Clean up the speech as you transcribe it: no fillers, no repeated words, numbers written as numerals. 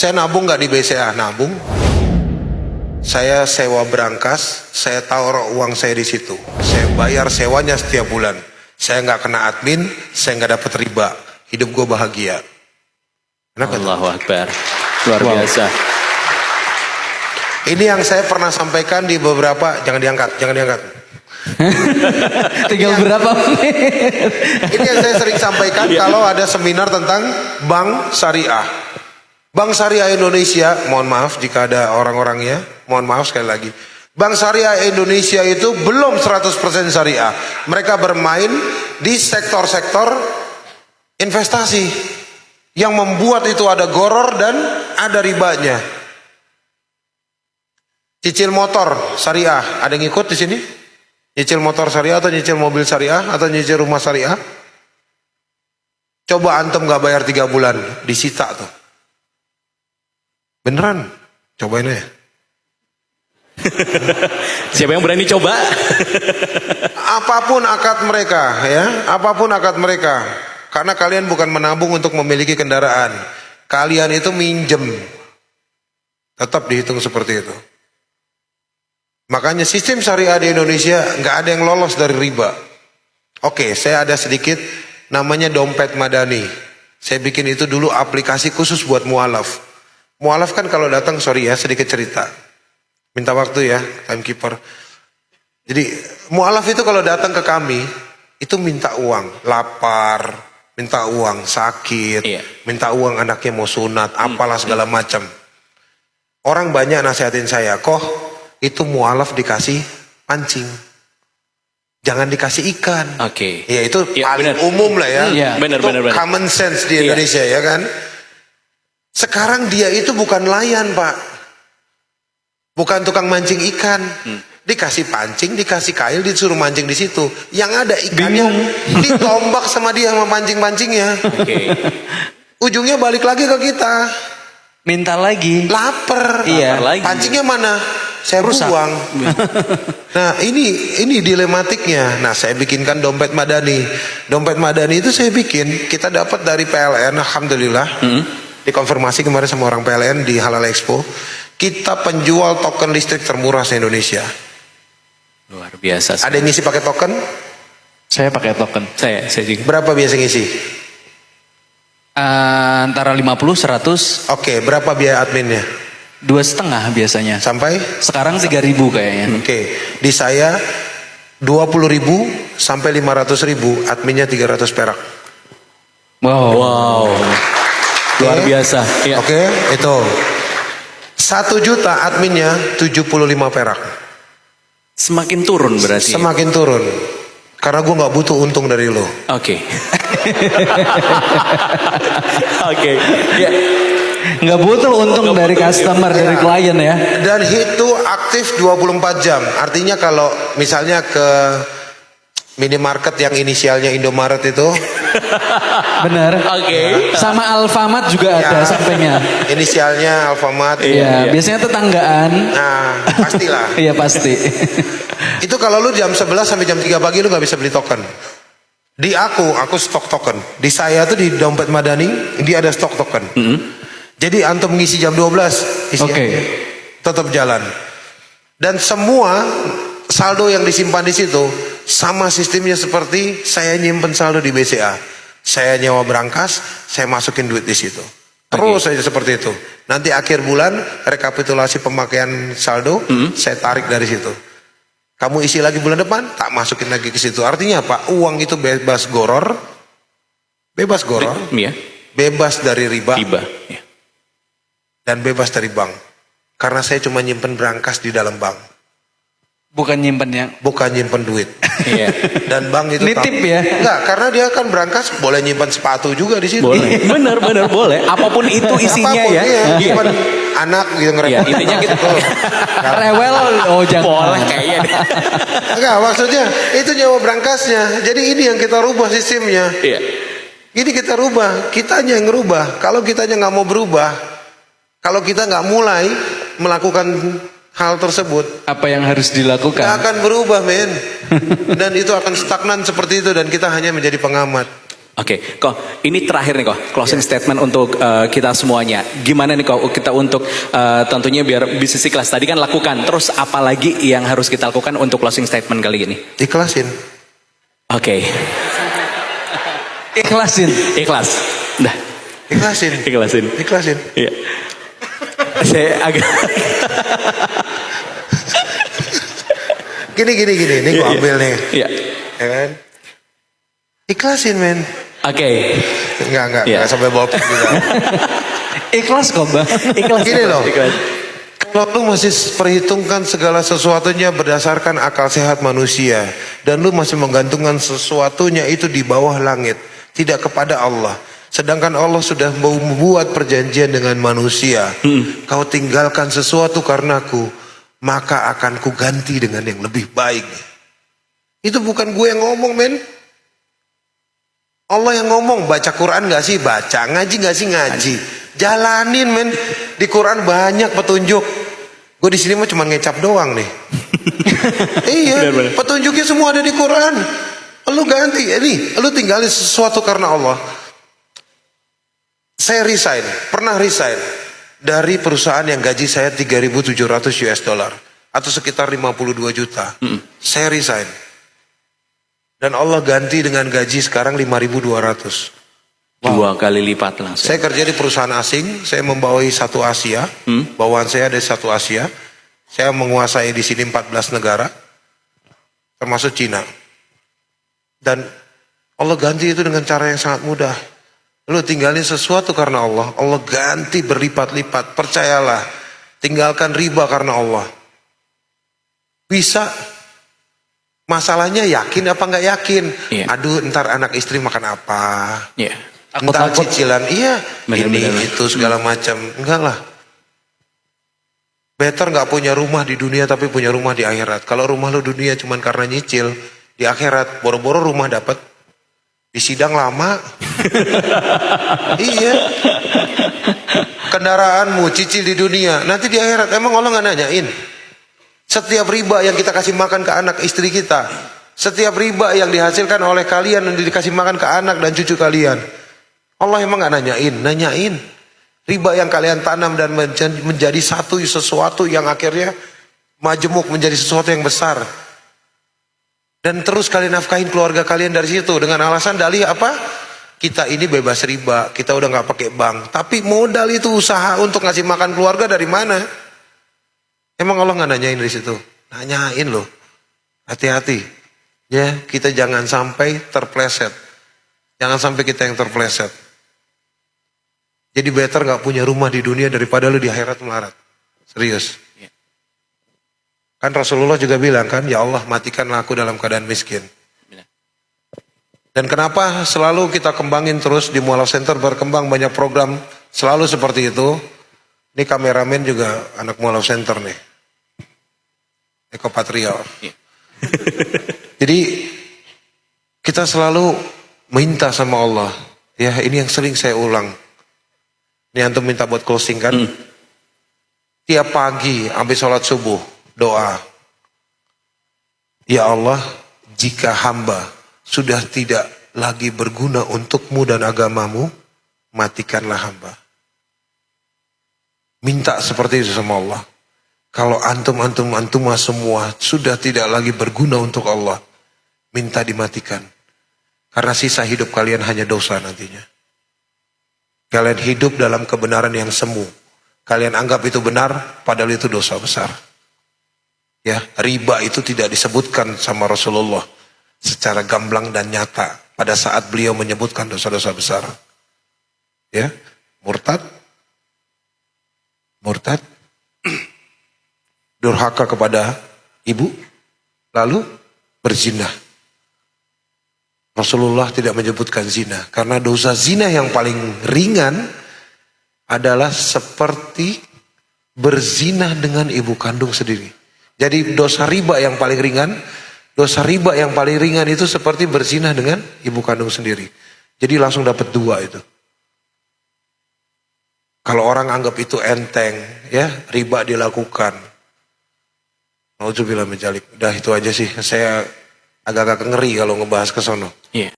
Saya nabung nggak di BCA? Nabung. Saya sewa berangkas, saya taruh uang saya di situ. Saya bayar sewanya setiap bulan. Saya nggak kena admin, saya nggak dapat riba. Hidup gue bahagia. Kenapa? Allahu Akbar. Luar biasa. Ini yang saya pernah sampaikan di beberapa, jangan diangkat. Tinggal berapa menit? Ini yang saya sering sampaikan kalau ada seminar tentang bank syariah. Bank Syariah Indonesia, mohon maaf jika ada orang-orangnya, mohon maaf sekali lagi. Bank Syariah Indonesia itu belum 100% syariah. Mereka bermain di sektor-sektor investasi yang membuat itu ada goror dan ada ribanya. Cicil motor syariah, ada yang ikut di sini? Nyicil motor syariah atau nyicil mobil syariah atau nyicil rumah syariah? Coba antum gak bayar 3 bulan, disita tuh. Beneran, cobain aja. Siapa yang berani coba? Apapun akad mereka, ya, apapun akad mereka. Karena kalian bukan menabung untuk memiliki kendaraan. Kalian itu minjem. Tetap dihitung seperti itu. Makanya sistem syariah di Indonesia nggak ada yang lolos dari riba. Oke, saya ada sedikit namanya dompet madani. Saya bikin itu dulu aplikasi khusus buat mualaf. Mualaf kan kalau datang, sorry ya sedikit cerita. Minta waktu ya, timekeeper. Jadi mualaf itu kalau datang ke kami, itu minta uang, lapar, minta uang, sakit, minta uang anaknya mau sunat, apalah segala macam. Orang banyak nasihatin saya, kok itu mualaf dikasih pancing. Jangan dikasih ikan. Oke. Ya itu paling bener. umum lah ya. Iya. Benar. Common sense di Indonesia ya kan. Sekarang dia itu bukan nelayan Pak. Bukan tukang mancing ikan. Dikasih pancing, dikasih kail, disuruh mancing di situ. Yang ada ikannya ditombak sama dia sama mancing-mancingnya. Oke. Ujungnya balik lagi ke kita. Minta lagi. Lapar. Iya. Lapar lagi. Pancingnya mana? Saya Rusak. buang. Nah ini dilematiknya. Nah saya bikinkan dompet madani. Dompet madani itu saya bikin. Kita dapat dari PLN, alhamdulillah. Dikonfirmasi kemarin sama orang PLN di Halal Expo. Kita penjual token listrik termurah se Indonesia. Luar biasa. Ada yang ngisi pakai token? Saya pakai token. Saya juga. Berapa biasa ngisi? Antara 50, 100. Oke, berapa biaya adminnya? 2,5 biasanya. Sampai? Sekarang 3.000 kayaknya. Oke, di saya 20.000 sampai 500.000, adminnya 300 perak. Wow. Luar biasa. Ya. Oke, itu 1 juta adminnya 75 perak. Semakin turun berarti. Semakin turun. Karena gue nggak butuh untung dari lo. Oke. Oke. Ya. Nggak butuh untung dari customer, dari klien ya. Dan itu aktif 24 jam. Artinya kalau misalnya ke minimarket yang inisialnya Indomaret itu. Bener. Oke. Sama Alfamart juga ada sampingnya. Inisialnya Alfamart. Iya, biasanya tetanggaan. Nah, pastilah. Iya pasti. Itu kalau lu jam 11 sampai jam 3 pagi lu nggak bisa beli token. Di aku stok token. Di saya tuh di dompet madani dia ada stok token. Jadi antum ngisi jam 12 isi tetap jalan. Dan semua saldo yang disimpan di situ sama sistemnya seperti saya nyimpen saldo di BCA. Saya nyewa berangkas, saya masukin duit di situ. Terus saja seperti itu. Nanti akhir bulan rekapitulasi pemakaian saldo, saya tarik dari situ. Kamu isi lagi bulan depan, tak masukin lagi ke situ. Artinya apa? Uang itu bebas goror, Iya. bebas dari riba, Ya. dan bebas dari bank. Karena saya cuma nyimpen berangkas di dalam bank, Bukan nyimpen yang. bukan nyimpen duit. Iya. Dan bank itu Nitip ya? Enggak, karena dia kan berangkas boleh nyimpan sepatu juga di situ. Boleh. Bener boleh. Apapun itu isinya Apapun, ya. iya. Nyimpan anak gitu ngerepot. Iya, intinya kita Rewel, oh jangan. boleh kayaknya. Enggak, maksudnya itu nyawa berangkasnya. Jadi ini yang kita rubah sistemnya. Iya. Ini kita rubah, kitanya yang ngerubah. Kalau kitanya nggak mau berubah, kalau kita nggak mulai melakukan hal tersebut, Apa yang harus dilakukan? nggak akan berubah, men. Dan itu akan stagnan seperti itu dan kita hanya menjadi pengamat. Oke, kok ini terakhir nih kok closing statement untuk kita semuanya. Gimana nih kok kita untuk tentunya biar bisnis ikhlas tadi kan lakukan. Terus apa lagi yang harus kita lakukan untuk closing statement kali ini? Ikhlasin. Oke, Ikhlasin. ikhlas. Dah, Ikhlasin. ikhlasin. Ikhlasin. Iya. Saya agak Gini. Ini gue ambil nih. Iya. Ya kan? Ikhlasin men. Oke. Enggak Iya. sampai bawa juga. Ikhlas kok bang. Ikhlas. Gini loh. Ikhlas. Kalau lu masih perhitungkan segala sesuatunya berdasarkan akal sehat manusia. Dan lu masih menggantungkan sesuatunya itu di bawah langit. Tidak kepada Allah. Sedangkan Allah sudah membuat perjanjian dengan manusia. Kau tinggalkan sesuatu karenaku, maka akan ku ganti dengan yang lebih baik. Itu bukan gue yang ngomong men. Allah yang ngomong. Baca Quran gak sih? Baca. Ngaji gak sih? Ngaji. Jalanin men. Di Quran banyak petunjuk. Gue di sini mah cuma ngecap doang nih. Iya, Benar. petunjuknya semua ada di Quran. Lu ganti, ini, lu tinggalin sesuatu karena Allah. Saya resign, pernah resign dari perusahaan yang gaji saya 3.700 US dollar atau sekitar 52 juta. Saya resign. Dan Allah ganti dengan gaji sekarang 5.200. Dua kali lipat langsung. Saya kerja di perusahaan asing, saya membawahi satu Asia, bawaan saya ada satu Asia. Saya menguasai di sini 14 negara, termasuk Cina. Dan Allah ganti itu dengan cara yang sangat mudah. Lu tinggalin sesuatu karena Allah, Allah ganti berlipat-lipat. Percayalah, tinggalkan riba karena Allah. Bisa. Masalahnya yakin apa nggak yakin? Iya. Aduh, ntar anak istri makan apa? Iya. Entar cicilan, iya, Benar. itu segala macam. Enggak lah. Better nggak punya rumah di dunia tapi punya rumah di akhirat. Kalau rumah lu dunia cuman karena nyicil, di akhirat boro-boro rumah dapat, di sidang lama. Iya. Kendaraanmu cicil di dunia, nanti di akhirat emang Allah nggak nanyain. Setiap riba yang kita kasih makan ke anak istri kita, setiap riba yang dihasilkan oleh kalian dan dikasih makan ke anak dan cucu kalian, Allah emang gak nanyain? Nanyain. Riba yang kalian tanam dan menjadi sesuatu yang akhirnya majemuk menjadi sesuatu yang besar. Dan terus kalian nafkahin keluarga kalian dari situ dengan alasan dalih apa? Kita ini bebas riba, kita udah gak pakai bank. Tapi modal itu usaha untuk ngasih makan keluarga dari mana? Emang Allah gak nanyain dari situ? Nanyain loh. Hati-hati. Ya, kita jangan sampai terpleset. Jangan sampai kita yang terpleset. Jadi better gak punya rumah di dunia daripada lu di akhirat melarat. Serius. Kan Rasulullah juga bilang kan, ya Allah matikanlah aku dalam keadaan miskin. Dan kenapa selalu kita kembangin terus di Mualaf Center berkembang banyak program selalu seperti itu. Ini kameramen juga anak Mualaf Center nih. Eko Patrio. Jadi kita selalu minta sama Allah. Ya ini yang sering saya ulang. Ini antum minta buat closing kan. Tiap pagi habis sholat subuh doa. Ya Allah, jika hamba sudah tidak lagi berguna untukmu dan agamamu, matikanlah hamba. Minta seperti itu sama Allah. Kalau antum semua sudah tidak lagi berguna untuk Allah, minta dimatikan. Karena sisa hidup kalian hanya dosa nantinya. Kalian hidup dalam kebenaran yang semu. Kalian anggap itu benar, padahal itu dosa besar. Ya, riba itu tidak disebutkan sama Rasulullah secara gamblang dan nyata pada saat beliau menyebutkan dosa-dosa besar. Ya, murtad, durhaka kepada ibu, lalu berzina. Rasulullah tidak menyebutkan zina karena dosa zina yang paling ringan adalah seperti berzina dengan ibu kandung sendiri. Jadi dosa riba yang paling ringan itu seperti berzina dengan ibu kandung sendiri. Jadi langsung dapat 2 itu. Kalau orang anggap itu enteng, ya riba dilakukan. Nauzubillah min dzalik. Udah itu aja sih. Saya agak-agak ngeri kalau ngebahas ke sono. Iya.